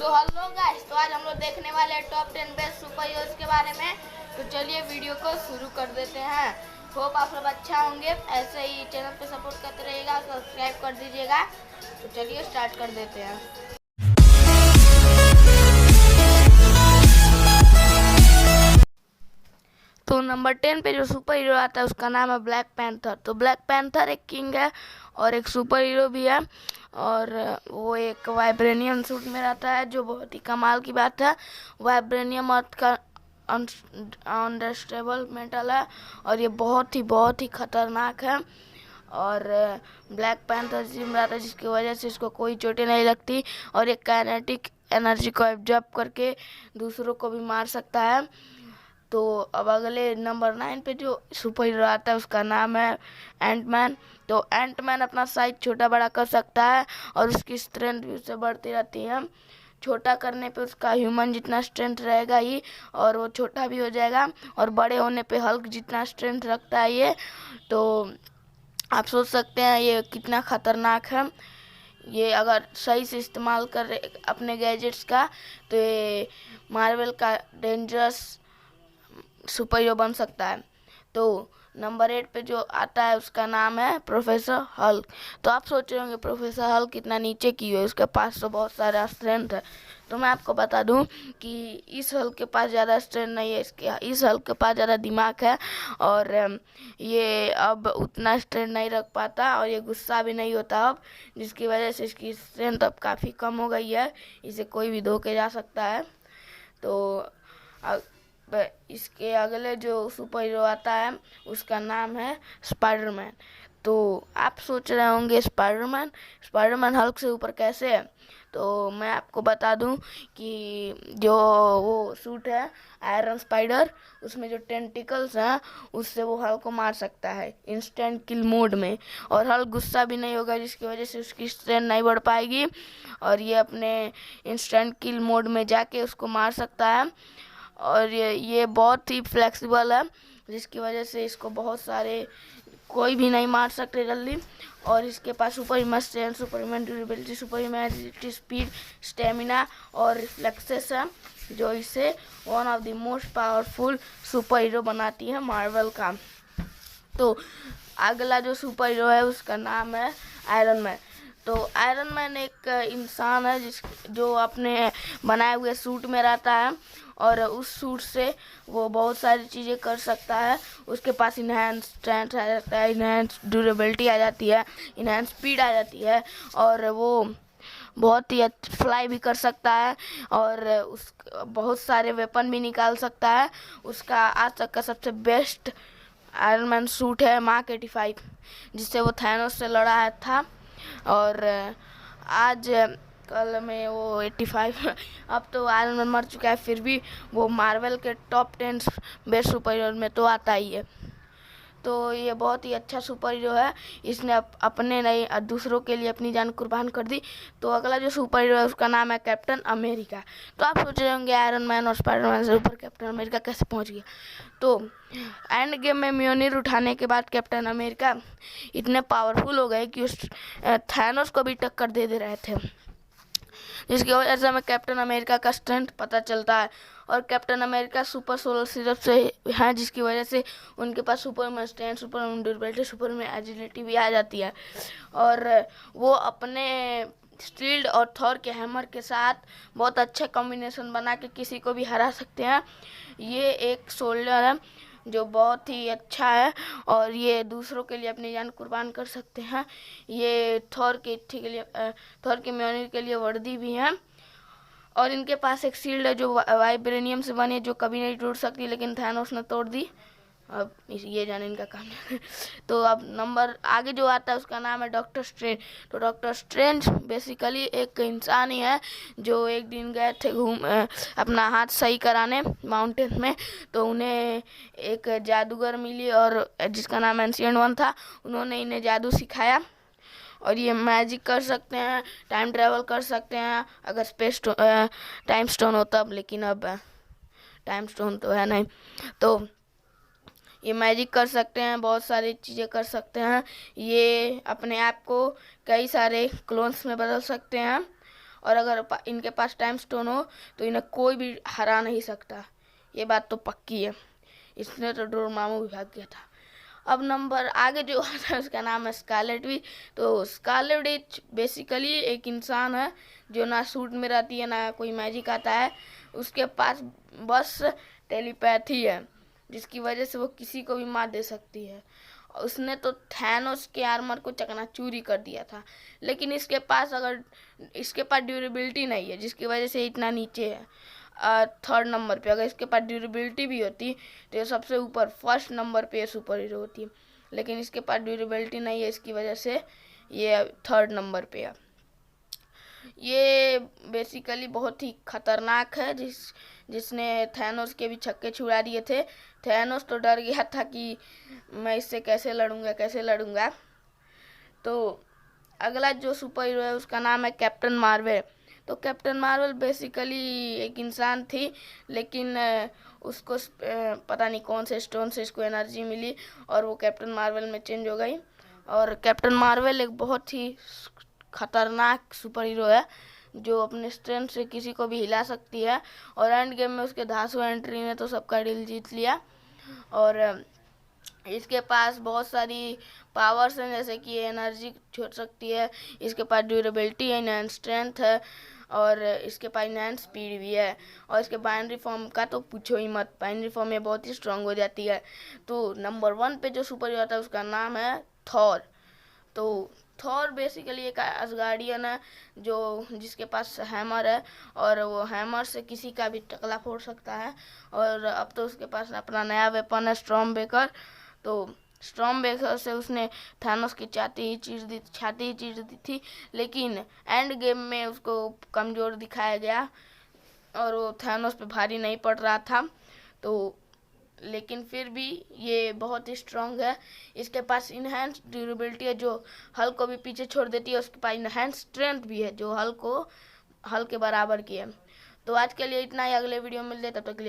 So hello guys, तो आज हम लोग देखने वाले हैं टॉप 10 बेस्ट सुपर हीरोज के बारे में। तो चलिए वीडियो को शुरू कर देते हैं। होप आप सब अच्छा होंगे, ऐसे ही चैनल पे सपोर्ट करते रहिएगा, सब्सक्राइब कर दीजिएगा। तो चलिए स्टार्ट कर देते हैं। तो नंबर 10 पे जो सुपर हीरो आता है उसका नाम है ब्लैक पैंथर। तो ब्लैक पैंथर एक किंग है और एक सुपर हीरो भी है, और वो एक वाइब्रेनियम सूट में रहता है, जो बहुत ही कमाल की बात है। वाइब्रेनियम अर्थ का अनस्टेबल मेटल है और ये बहुत ही खतरनाक है। और ब्लैक पैंथर जिम रहता है, जिसकी वजह से इसको कोई चोटें नहीं लगती, और ये काइनेटिक एनर्जी को एब्जॉर्ब करके दूसरों को भी मार सकता है। तो अब अगले नंबर 9 पे जो सुपर हीरो आता है उसका नाम है एंटमैन। तो एंटमैन अपना साइज छोटा बड़ा कर सकता है और उसकी स्ट्रेंथ भी उससे बढ़ती रहती है। छोटा करने पे उसका ह्यूमन जितना स्ट्रेंथ रहेगा ही, और वो छोटा भी हो जाएगा, और बड़े होने पे हल्क जितना स्ट्रेंथ रखता है ये। तो आप सोच सकते हैं ये कितना खतरनाक है। ये अगर सही से इस्तेमाल कर अपने गैजेट्स का, तो ये मार्वल का डेंजरस सुपर हीरो बन सकता है। तो नंबर 8 पे जो आता है उसका नाम है प्रोफेसर हल्क। तो आप सोच रहे होंगे प्रोफेसर हल्क कितना नीचे की है, उसके पास तो बहुत सारा स्ट्रेंथ है। तो मैं आपको बता दूं कि इस हल्क के पास ज़्यादा स्ट्रेंथ नहीं है, इस हल्क के पास ज़्यादा दिमाग है, और ये अब उतना स्ट्रेंथ नहीं रख पाता, और ये गुस्सा भी नहीं होता अब, जिसकी वजह से इसकी स्ट्रेंथ अब काफ़ी कम हो गई है। इसे कोई भी धो के जा सकता है। तो इसके अगले जो सुपर हीरो आता है उसका नाम है स्पाइडरमैन। तो आप सोच रहे होंगे स्पाइडरमैन हल्क से ऊपर कैसे है। तो मैं आपको बता दूं कि जो वो सूट है आयरन स्पाइडर, उसमें जो टेंटिकल्स हैं उससे वो हल्क को मार सकता है इंस्टेंट किल मोड में, और हल्क गुस्सा भी नहीं होगा, जिसकी वजह से उसकी स्ट्रेंथ नहीं बढ़ पाएगी, और ये अपने इंस्टेंट किल मोड में जाके उसको मार सकता है। और ये बहुत ही फ्लेक्सिबल है, जिसकी वजह से इसको बहुत सारे कोई भी नहीं मार सकते जल्दी। और इसके पास super strength, super durability, super agility, speed, stamina और रिफ्लेक्सेस है, जो इसे one of the most powerful superhero बनाती है मार्वल का। तो अगला जो सुपर हीरो है उसका नाम है आयरन मैन। तो आयरन मैन एक इंसान है जो अपने बनाए हुए सूट में रहता है, और उस सूट से वो बहुत सारी चीज़ें कर सकता है। उसके पास इनहैंस स्ट्रेंथ आ जाता है, इनहैंस ड्यूरेबिलिटी आ जाती है, इनहैंस स्पीड आ जाती है, और वो बहुत ही फ्लाई भी कर सकता है, और उस बहुत सारे वेपन भी निकाल सकता है। उसका आज तक का सबसे बेस्ट आयरन मैन सूट है मार्क 85, जिससे वो थैनोस से लड़ा था, और आज कल में वो 85 अब तो आयरन मैन मर चुका है, फिर भी वो मार्वल के टॉप 10 बेस्ट सुपर हीरो में तो आता ही है। तो ये बहुत ही अच्छा सुपर हीरो है, इसने अपने नहीं दूसरों के लिए अपनी जान कुर्बान कर दी। तो अगला जो सुपर हीरो है उसका नाम है कैप्टन अमेरिका। तो आप सोच रहे होंगे आयरन मैन और स्पाइडरमैन से ऊपर कैप्टन अमेरिका कैसे पहुंच गया। तो एंड गेम में म्योनिर उठाने के बाद कैप्टन अमेरिका इतने पावरफुल हो गए कि उस थैनोस को भी टक्कर दे रहे थे, जिसकी वजह से हमें कैप्टन अमेरिका का स्ट्रेंथ पता चलता है। और Captain America super soldier serum से हैं, जिसकी वजह से उनके पास super strength, super durability, super में एजिलिटी भी आ जाती है, और वो अपने शील्ड और थॉर के हैमर के साथ बहुत अच्छा कॉम्बिनेशन बना के किसी को भी हरा सकते हैं। ये एक सोल्जर है जो बहुत ही अच्छा है, और ये दूसरों के लिए अपनी जान कुर्बान कर सकते हैं। ये थॉर के म्योनिर के लिए वर्दी भी है, और इनके पास एक शील्ड है जो वाइब्रेनियम से बनी है, जो कभी नहीं टूट सकती, लेकिन थैनोस ने तोड़ दी। अब ये जाने इनका काम है। तो अब नंबर आगे जो आता है उसका नाम है डॉक्टर स्ट्रेंज। तो डॉक्टर स्ट्रेंज बेसिकली एक इंसान ही है जो एक दिन गए थे अपना हाथ सही कराने माउंटेन में। तो उन्हें एक जादूगर मिली, और जिसका नाम एंशिएंट वन था, उन्होंने इन्हें जादू सिखाया, और ये मैजिक कर सकते हैं, टाइम ट्रैवल कर सकते हैं अगर टाइम स्टोन हो तब, लेकिन अब टाइम स्टोन तो है नहीं। तो ये मैजिक कर सकते हैं, बहुत सारी चीज़ें कर सकते हैं। ये अपने आप को कई सारे क्लोन्स में बदल सकते हैं, और अगर इनके पास टाइम स्टोन हो तो इन्हें कोई भी हरा नहीं सकता, ये बात तो पक्की है। इसने तो डोरेमोन भी भाग गया था। अब नंबर आगे जो आता है उसका नाम है स्कारलेट विच। तो स्कारलेट विच बेसिकली एक इंसान है जो ना सूट में रहती है ना कोई मैजिक आता है, उसके पास बस टेलीपैथी है जिसकी वजह से वो किसी को भी मार दे सकती है। उसने तो थैनोस के आर्मर को चकनाचूरी कर दिया था, लेकिन इसके पास ड्यूरेबिलिटी नहीं है जिसकी वजह से इतना नीचे है, थर्ड नंबर पे। अगर इसके पास ड्यूरेबिलिटी भी होती तो ये सबसे ऊपर फर्स्ट नंबर पे सुपर हीरो होती, लेकिन इसके पास ड्यूरेबिलिटी नहीं है, इसकी वजह से ये थर्ड नंबर पे है। ये बेसिकली बहुत ही खतरनाक है जिसने थैनोस के भी छक्के छुड़ा दिए थे। थैनोस तो डर गया था कि मैं इससे कैसे लड़ूंगा। तो अगला जो सुपर हीरो है उसका नाम है कैप्टन मार्वल। तो कैप्टन मार्वल बेसिकली एक इंसान थी, लेकिन उसको पता नहीं कौन से स्टोन से इसको एनर्जी मिली और वो कैप्टन मार्वल में चेंज हो गई। और कैप्टन मार्वल एक बहुत ही खतरनाक सुपर हीरो है जो अपने स्ट्रेंथ से किसी को भी हिला सकती है, और एंड गेम में उसके धांसू एंट्री ने तो सबका दिल जीत लिया। और इसके पास बहुत सारी पावर्स हैं, जैसे कि एनर्जी छोड़ सकती है, इसके पास ड्यूरेबिलिटी है, इनहैंस स्ट्रेंथ है, और इसके पास इनहैंस स्पीड भी है। और इसके बाइनरी फॉर्म का तो पूछो ही मत, बाइनरी फॉर्म में बहुत ही स्ट्रांग हो जाती है। तो नंबर 1 पे जो सुपर हीरो आता है उसका नाम है थॉर। तो थॉर बेसिकली एक असगार्डियन है जिसके पास हैमर है, और वो हैमर से किसी का भी टकला फोड़ सकता है। और अब तो उसके पास अपना नया वेपन है स्टॉर्म ब्रेकर। तो स्टॉर्म ब्रेकर से उसने थानोस की छाती ही चीर दी थी, लेकिन एंड गेम में उसको कमज़ोर दिखाया गया और वो थानोस पे भारी नहीं पड़ रहा था। तो लेकिन फिर भी ये बहुत ही स्ट्रांग है। इसके पास इनहैंस ड्यूरेबिलिटी है जो हल को भी पीछे छोड़ देती है, उसके पास इनहैंस स्ट्रेंथ भी है जो हल के बराबर की है। तो आज के लिए इतना ही, अगले वीडियो में मिलते तब तक के लिए।